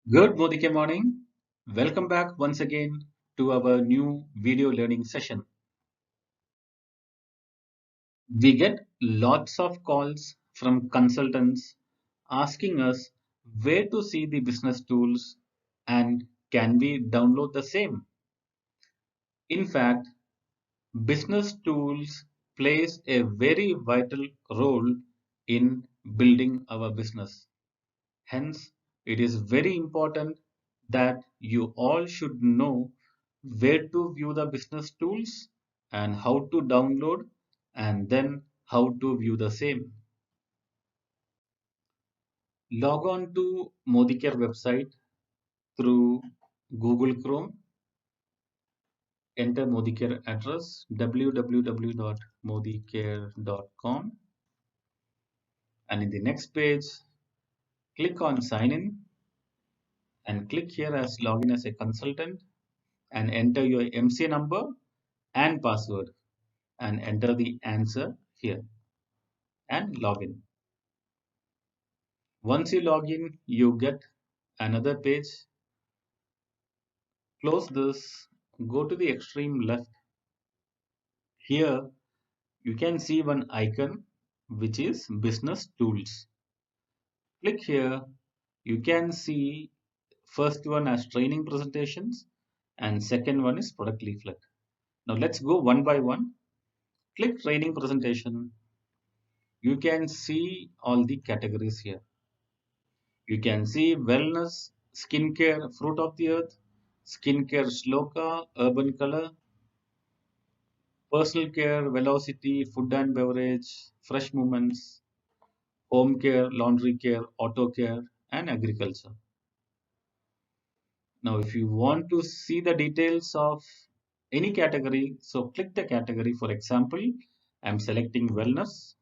Good Modike morning. Welcome back once again to our new video learning session. We get lots of calls from consultants asking us where to see the business tools and can we download the same. In fact, business tools plays a very vital role in building our business. Hence, it is very important that you all should know where to view the business tools and how to download and then how to view the same. Log on to Modicare website through Google Chrome, enter Modicare address www.modicare.com, and in the next page click on sign in and click here as login as a consultant and enter your MCA number and password and enter the answer here and log in. Once you log in, you get another page. Close this, go to the extreme left. Here you can see one icon which is business tools. Click here. You can see first one as training presentations and second one is product leaflet. Now let's go one by one. Click training presentation. You can see all the categories here. You can see wellness, skincare, fruit of the earth, skincare, Shloka, urban color, personal care, velocity, food and beverage, fresh movements, home care, laundry care, auto care, and agriculture. Now, if you want to see the details of any category, so click the category. For example, I'm selecting wellness.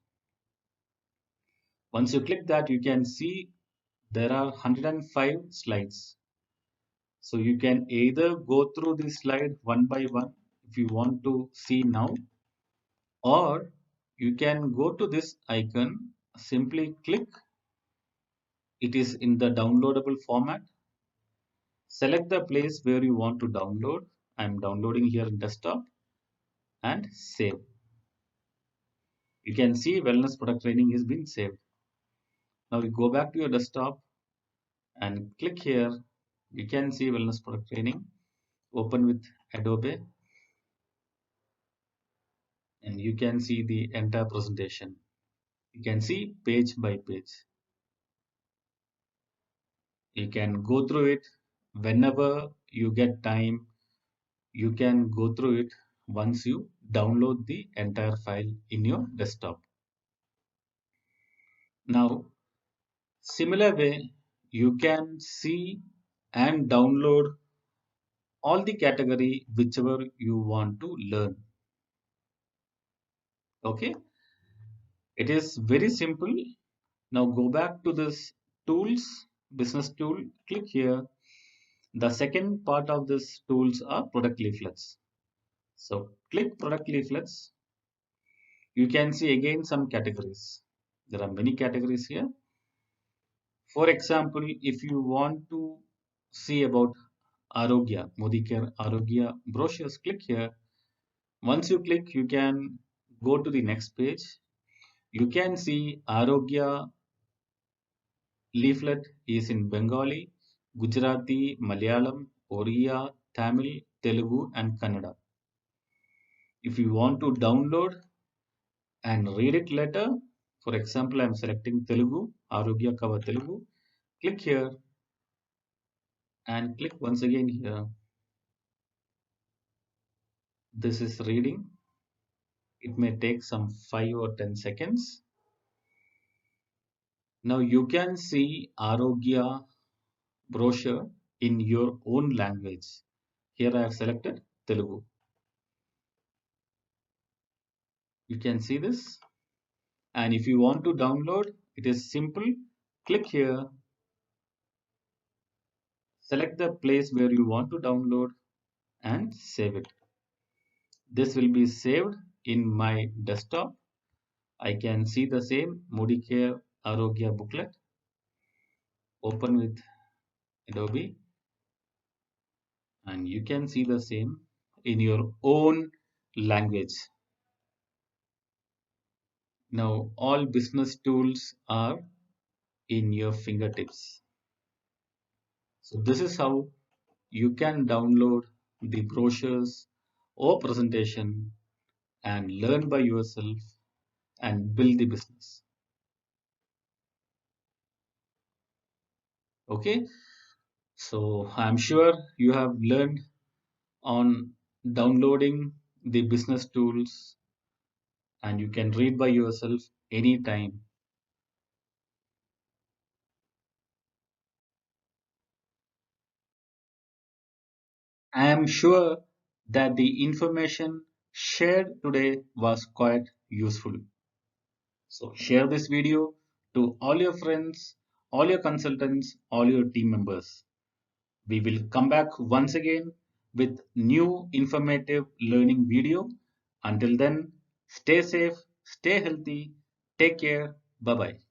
Once you click that, you can see there are 105 slides. So you can either go through the slide one by one if you want to see now, or you can go to this icon, simply click. It is in the downloadable format. Select the place where you want to download. I'm downloading here in desktop and save. You can see wellness product training is being saved. Now you go back to your desktop and click here. You can see wellness product training. Open with Adobe and you can see the entire presentation. You can see page by page. You can go through it whenever you get time. You can go through it once you download the entire file in your desktop. Now, similar way, you can see and download all the category whichever you want to learn. Okay, it is very simple. Now go back to this tools, business tool, click here. The second part of this tools are product leaflets. So click product leaflets. You can see again some categories. There are many categories here. For example, if you want to see about Arogya, Modicare Arogya brochures, click here. Once you click, you can go to the next page. You can see Arogya leaflet is in Bengali, Gujarati, Malayalam, Oriya, Tamil, Telugu, and Kannada. If you want to download and read it later, for example, I'm selecting Telugu, Arogya Cover Telugu. Click here and click once again here. This is reading. It may take some 5 or 10 seconds. Now you can see Arogya brochure in your own language. Here I have selected Telugu. You can see this. And if you want to download, it is simple. Click here, select the place where you want to download and save it. This will be saved in my desktop. I can see the same Modicare Arogya booklet. Open with Adobe, and you can see the same in your own language. Now all business tools are in your fingertips. So this is how you can download the brochures or presentation and learn by yourself and build the business. Okay, so I'm sure you have learned on downloading the business tools and you can read by yourself anytime. I am sure that the information shared today was quite useful. So share this video to all your friends, all your consultants, all your team members. We will come back once again with new informative learning video. Until then, stay safe, stay healthy, take care, bye bye.